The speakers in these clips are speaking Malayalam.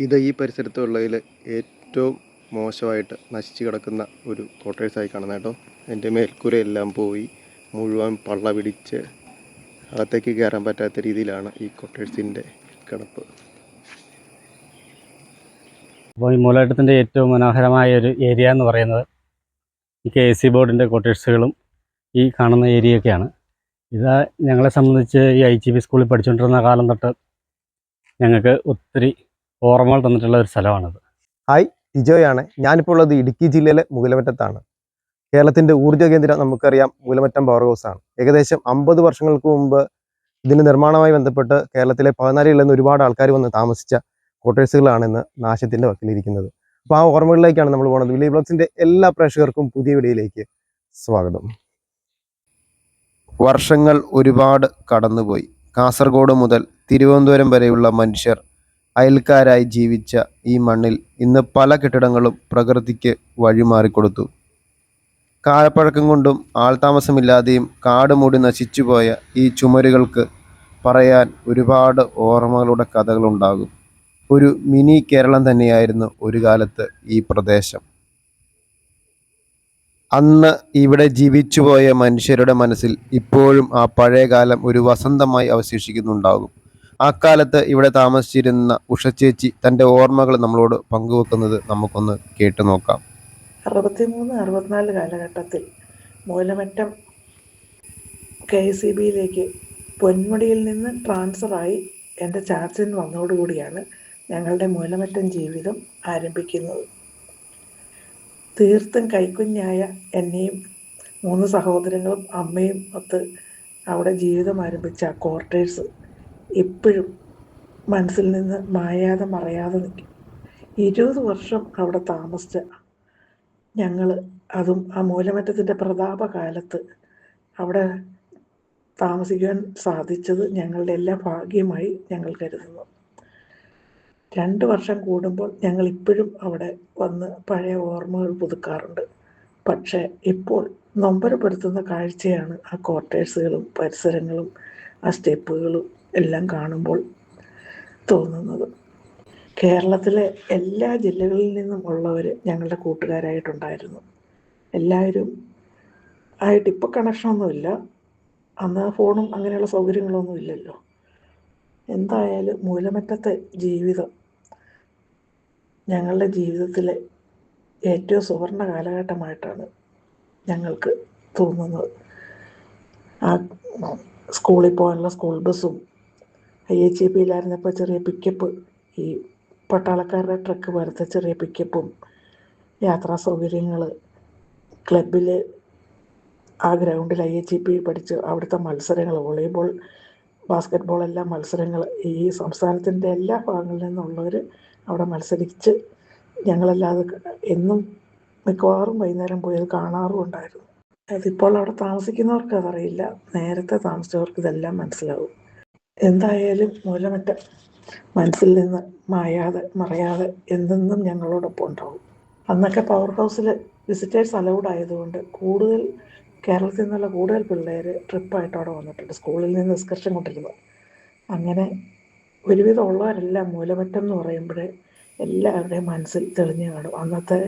ഈ പരിസരത്തുള്ളതിൽ ഏറ്റവും മോശമായിട്ട് നശിച്ചു കിടക്കുന്ന ഒരു കോട്ടേഴ്സായി കാണുന്നത് കേട്ടോ. എൻ്റെ മേൽക്കൂരയെല്ലാം പോയി മുഴുവൻ പള്ള പിടിച്ച് അകത്തേക്ക് കയറാൻ പറ്റാത്ത രീതിയിലാണ് ഈ കോട്ടേഴ്സിൻ്റെ കിടപ്പ്. അപ്പോൾ ഈ മൂലമറ്റത്തിൻ്റെ ഏറ്റവും മനോഹരമായ ഒരു ഏരിയ എന്ന് പറയുന്നത് ഈ KSC ബോർഡിൻ്റെ കോട്ടേഴ്സുകളും ഈ കാണുന്ന ഏരിയയൊക്കെയാണ്. ഇത് ഞങ്ങളെ സംബന്ധിച്ച് ഈ IGB സ്കൂളിൽ പഠിച്ചുകൊണ്ടിരുന്ന കാലം തൊട്ട് ഞങ്ങൾക്ക് ഒത്തിരി ഓർമ്മകൾ തന്നിട്ടുള്ള ഒരു സ്ഥലമാണത്. ഹായ്, ടിജോയാണ്. ഞാനിപ്പോൾ ഉള്ളത് ഇടുക്കി ജില്ലയിലെ മൂലമറ്റത്താണ്. കേരളത്തിൻ്റെ ഊർജ്ജ കേന്ദ്രം നമുക്കറിയാം മൂലമറ്റം പവർ ഹൗസാണ്. ഏകദേശം 50 വർഷങ്ങൾക്ക് മുമ്പ് ഇതിൻ്റെ നിർമ്മാണവുമായി ബന്ധപ്പെട്ട് കേരളത്തിലെ 14 ജില്ലയിൽ നിന്ന് ഒരുപാട് ആൾക്കാർ വന്ന് താമസിച്ച കോട്ടേഴ്സുകളാണ് ഇന്ന് നാശത്തിൻ്റെ വക്കിലിരിക്കുന്നത്. അപ്പോൾ ആ ഓർമ്മകളിലേക്കാണ് നമ്മൾ പോകുന്നത്. വില്ലേജ് ബ്ലോഗ്സിൻ്റെ എല്ലാ പ്രേക്ഷകർക്കും പുതിയ വീഡിയോയിലേക്ക് സ്വാഗതം. വർഷങ്ങൾ ഒരുപാട് കടന്നുപോയി. കാസർഗോഡ് മുതൽ തിരുവനന്തപുരം വരെയുള്ള മനുഷ്യർ അയൽക്കാരായി ജീവിച്ച ഈ മണ്ണിൽ ഇന്ന് പല കെട്ടിടങ്ങളും പ്രകൃതിക്ക് വഴിമാറിക്കൊടുത്തു. കാലപ്പഴക്കം കൊണ്ടും ആൾതാമസമില്ലാതെയും കാട് മൂടി നശിച്ചുപോയ ഈ ചുമരുകൾക്ക് പറയാൻ ഒരുപാട് ഓർമ്മകളുടെ കഥകളുണ്ടാകും. ഒരു മിനി കേരളം തന്നെയായിരുന്നു ഒരു കാലത്ത് ഈ പ്രദേശം. അന്ന് ഇവിടെ ജീവിച്ചുപോയ മനുഷ്യരുടെ മനസ്സിൽ ഇപ്പോഴും ആ പഴയ കാലം ഒരു വസന്തമായി അവശേഷിക്കുന്നുണ്ടാകും. ആ കാലത്ത് ഇവിടെ താമസിച്ചിരുന്ന ഉഷച്ചേച്ചി തൻ്റെ ഓർമ്മകൾ നമ്മളോട് പങ്കുവെക്കുന്നത് നമുക്കൊന്ന് കേട്ടു നോക്കാം. 63-64 കാലഘട്ടത്തിൽ മൂലമറ്റം KSCBയിലേക്ക് പൊന്മുടിയിൽ നിന്ന് ട്രാൻസ്ഫറായി എൻ്റെ ചാർജിന് വന്നതോടുകൂടിയാണ് ഞങ്ങളുടെ മൂലമറ്റം ജീവിതം ആരംഭിക്കുന്നത്. തീർത്തും കൈക്കുഞ്ഞായ എന്നെയും 3 സഹോദരങ്ങളും അമ്മയും ഒത്ത് അവിടെ ജീവിതം ആരംഭിച്ച ആ ക്വാർട്ടേഴ്സ് ഇപ്പോഴും മനസ്സിൽ നിന്ന് മായാതെ മറയാതെ നിൽക്കും. 20 വർഷം അവിടെ താമസിച്ച ഞങ്ങൾ, അതും ആ മൂലമറ്റത്തിൻ്റെ പ്രതാപകാലത്ത് അവിടെ താമസിക്കാൻ സാധിച്ചത് ഞങ്ങളുടെ എല്ലാ ഭാഗ്യമായി ഞങ്ങൾ കരുതുന്നു. 2 വർഷം കൂടുമ്പോൾ ഞങ്ങൾ ഇപ്പോഴും അവിടെ വന്ന് പഴയ ഓർമ്മകൾ പുതുക്കാറുണ്ട്. പക്ഷേ ഇപ്പോൾ നൊമ്പരപ്പെടുത്തുന്ന കാഴ്ചയാണ് ആ ക്വാർട്ടേഴ്സുകളും പരിസരങ്ങളും ആ സ്റ്റെപ്പുകളും എല്ലാം കാണുമ്പോൾ തോന്നുന്നത്. കേരളത്തിലെ എല്ലാ ജില്ലകളിൽ നിന്നും ഉള്ളവർ ഞങ്ങളുടെ കൂട്ടുകാരായിട്ടുണ്ടായിരുന്നു. എല്ലാവരും ആയിട്ട് ഇപ്പോൾ കണക്ഷനൊന്നുമില്ല. അന്ന് ഫോണും അങ്ങനെയുള്ള സൗകര്യങ്ങളൊന്നും ഇല്ലല്ലോ. എന്തായാലും മൂലമറ്റത്തെ ജീവിതം ഞങ്ങളുടെ ജീവിതത്തിലെ ഏറ്റവും സുവർണ കാലഘട്ടമായിട്ടാണ് ഞങ്ങൾക്ക് തോന്നുന്നത്. ആ സ്കൂളിൽ പോകാനുള്ള സ്കൂൾ ബസ്സും IHEBയിലായിരുന്നപ്പോൾ ചെറിയ പിക്കപ്പ്, ഈ പട്ടാളക്കാരുടെ ട്രക്ക് പോലത്തെ ചെറിയ പിക്കപ്പും, യാത്രാ സൗകര്യങ്ങൾ, ക്ലബിൽ ആ ഗ്രൗണ്ടിൽ IHEB പഠിച്ച് അവിടുത്തെ മത്സരങ്ങൾ, വോളിബോൾ, ബാസ്കറ്റ്ബോൾ എല്ലാം മത്സരങ്ങൾ ഈ സംസ്ഥാനത്തിൻ്റെ എല്ലാ ഭാഗങ്ങളിൽ നിന്നുള്ളവർ അവിടെ മത്സരിച്ച് ഞങ്ങളല്ലാതെ എന്നും മിക്കവാറും വൈകുന്നേരം പോയി അത് കാണാറും ഉണ്ടായിരുന്നു. അതിപ്പോൾ അവിടെ താമസിക്കുന്നവർക്ക് അതറിയില്ല, നേരത്തെ താമസിച്ചവർക്ക് ഇതെല്ലാം മനസ്സിലാവും. എന്തായാലും മൂലമറ്റം മനസ്സിൽ നിന്ന് മായാതെ മറയാതെ എന്നെന്നും ഞങ്ങളോടൊപ്പം ഉണ്ടാവും. അന്നൊക്കെ പവർ ഹൗസിൽ വിസിറ്റേഴ്സ് അലൗഡ് ആയതുകൊണ്ട് കൂടുതൽ കേരളത്തിൽ നിന്നുള്ള കൂടുതൽ പിള്ളേർ ട്രിപ്പായിട്ട് അവിടെ വന്നിട്ടുണ്ട്, സ്കൂളിൽ നിന്ന് എക്സ്കർഷൻ കൊണ്ടിരുന്നു. അങ്ങനെ ഒരുവിധം ഉള്ളവരെല്ലാം മൂലമറ്റം എന്ന് പറയുമ്പോൾ എല്ലാവരുടെയും മനസ്സിൽ തെളിഞ്ഞു കാണും. അന്നത്തെ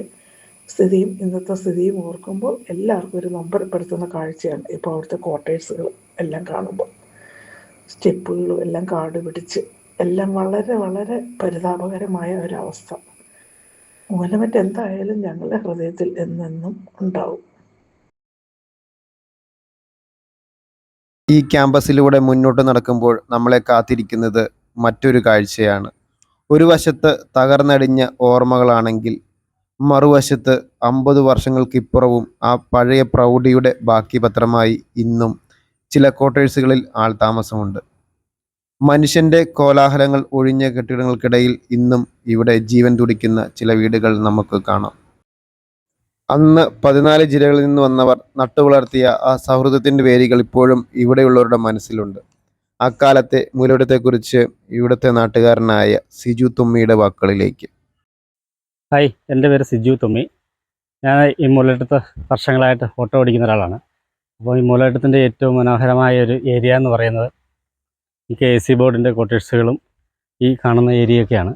സ്ഥിതിയും ഇന്നത്തെ സ്ഥിതിയും ഓർക്കുമ്പോൾ എല്ലാവർക്കും ഒരു നൊമ്പരപ്പെടുത്തുന്ന കാഴ്ചയാണ് ഇപ്പോൾ അവിടുത്തെ ക്വാർട്ടേഴ്സുകൾ എല്ലാം കാണുമ്പോൾ. സ്റ്റെപ്പുകളും എല്ലാം കാട് പിടിച്ച് എല്ലാം വളരെ വളരെ പരിതാപകരമായ ഒരവസ്ഥ. മൂലമറ്റം എന്തായാലും ഞങ്ങളുടെ ഹൃദയത്തിൽ എന്നെന്നും ഉണ്ടാവും. ഈ ക്യാമ്പസിലൂടെ മുന്നോട്ട് നടക്കുമ്പോൾ നമ്മളെ കാത്തിരിക്കുന്നത് മറ്റൊരു കാഴ്ചയാണ്. ഒരു വശത്ത് തകർന്നടിഞ്ഞ ഓർമ്മകളാണെങ്കിൽ മറുവശത്ത് 50 വർഷങ്ങൾക്കിപ്പുറവും ആ പഴയ പ്രൗഢിയുടെ ബാക്കി പത്രമായി ഇന്നും ചില ക്വാർട്ടേഴ്സുകളിൽ ആൾതാമസമുണ്ട്. മനുഷ്യൻ്റെ കോലാഹലങ്ങൾ ഒഴിഞ്ഞ കെട്ടിടങ്ങൾക്കിടയിൽ ഇന്നും ഇവിടെ ജീവൻ തുടിക്കുന്ന ചില വീടുകൾ നമുക്ക് കാണാം. അന്ന് 14 ജില്ലകളിൽ നിന്ന് വന്നവർ നട്ടുവളർത്തിയ ആ സൗഹൃദത്തിൻ്റെ വേരുകൾ ഇപ്പോഴും ഇവിടെയുള്ളവരുടെ മനസ്സിലുണ്ട്. അക്കാലത്തെ മൂലമറ്റത്തെക്കുറിച്ച് ഇവിടുത്തെ നാട്ടുകാരനായ സിജു തുമ്മിയുടെ വാക്കുകളിലേക്ക്. ഹായ്, എൻ്റെ പേര് സിജു തുമ്മി. ഞാൻ ഈ മൂലമറ്റത്ത് വർഷങ്ങളായിട്ട് ഓട്ടോ ഓടിക്കുന്ന ഒരാളാണ്. അപ്പോൾ ഈ മൂലമറ്റത്തിൻ്റെ ഏറ്റവും മനോഹരമായ ഒരു ഏരിയ എന്ന് പറയുന്നത് ഈ KSC ബോർഡിൻ്റെ കോട്ടേഴ്സുകളും ഈ കാണുന്ന ഏരിയയൊക്കെയാണ്.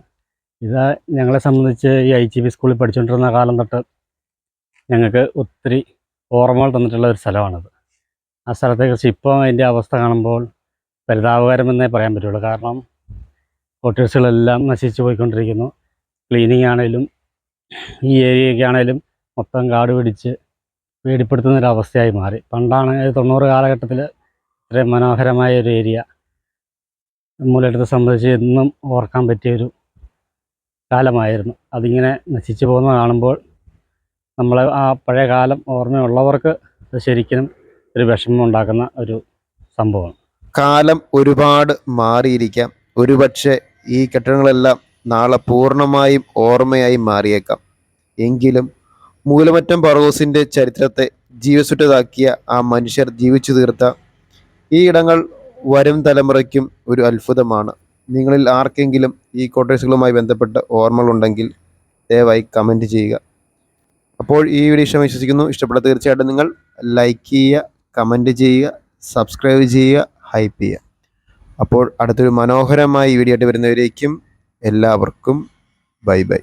ഇത് ഞങ്ങളെ സംബന്ധിച്ച് ഈ IGP സ്കൂളിൽ പഠിച്ചുകൊണ്ടിരുന്ന കാലം തൊട്ട് ഞങ്ങൾക്ക് ഒത്തിരി ഓർമ്മകൾ തന്നിട്ടുള്ള ഒരു സ്ഥലമാണിത്. ആ സ്ഥലത്തെക്കുറിച്ച് ഇപ്പോൾ അതിൻ്റെ അവസ്ഥ കാണുമ്പോൾ പരിതാപകരമെന്നേ പറയാൻ പറ്റുള്ളൂ. കാരണം ക്വാർട്ടേഴ്സുകളെല്ലാം നശിച്ചു പോയിക്കൊണ്ടിരിക്കുന്നു. ക്ലീനിങ് ആണേലും ഈ ഏരിയയൊക്കെ ആണേലും മൊത്തം കാട് പിടിച്ച് പേടിപ്പെടുത്തുന്നൊരവസ്ഥയായി മാറി. പണ്ടാണ് 90 കാലഘട്ടത്തിൽ ഇത്രയും മനോഹരമായ ഒരു ഏരിയ മൂലയിടത്തെ സംബന്ധിച്ച് എന്നും ഓർക്കാൻ പറ്റിയൊരു കാലമായിരുന്നു. അതിങ്ങനെ നശിച്ചു പോകുന്നത് കാണുമ്പോൾ നമ്മൾ ആ പഴയ കാലം ഓർമ്മയുള്ളവർക്ക് അത് ശരിക്കും ഒരു വിഷമം ഉണ്ടാക്കുന്ന ഒരു സംഭവമാണ്. കാലം ഒരുപാട് മാറിയിരിക്കാം. ഒരുപക്ഷെ ഈ കെട്ടിടങ്ങളെല്ലാം നാളെ പൂർണ്ണമായും ഓർമ്മയായി മാറിയേക്കാം. എങ്കിലും മൂലമറ്റം ഫറോസിൻ്റെ ചരിത്രത്തെ ജീവസുറ്റതാക്കിയ ആ മനുഷ്യർ ജീവിച്ചു തീർത്ത ഈ ഇടങ്ങൾ വരും തലമുറയ്ക്കും ഒരു അത്ഭുതമാണ്. നിങ്ങളിൽ ആർക്കെങ്കിലും ഈ ക്വാർട്ടേഴ്സുകളുമായി ബന്ധപ്പെട്ട ഓർമ്മകളുണ്ടെങ്കിൽ ദയവായി കമൻറ്റ് ചെയ്യുക. അപ്പോൾ ഈ വീഡിയോ ഇഷ്ടമായി വിശ്വസിക്കുന്നു. ഇഷ്ടപ്പെട്ട തീർച്ചയായിട്ടും നിങ്ങൾ ലൈക്ക് ചെയ്യുക, കമൻറ്റ് ചെയ്യുക, സബ്സ്ക്രൈബ് ചെയ്യുക, ഹൈപ്പ് ചെയ്യുക. അപ്പോൾ അടുത്തൊരു മനോഹരമായ വീഡിയോ ആയിട്ട് വരുന്നവരേക്കും എല്ലാവർക്കും ബൈ ബൈ.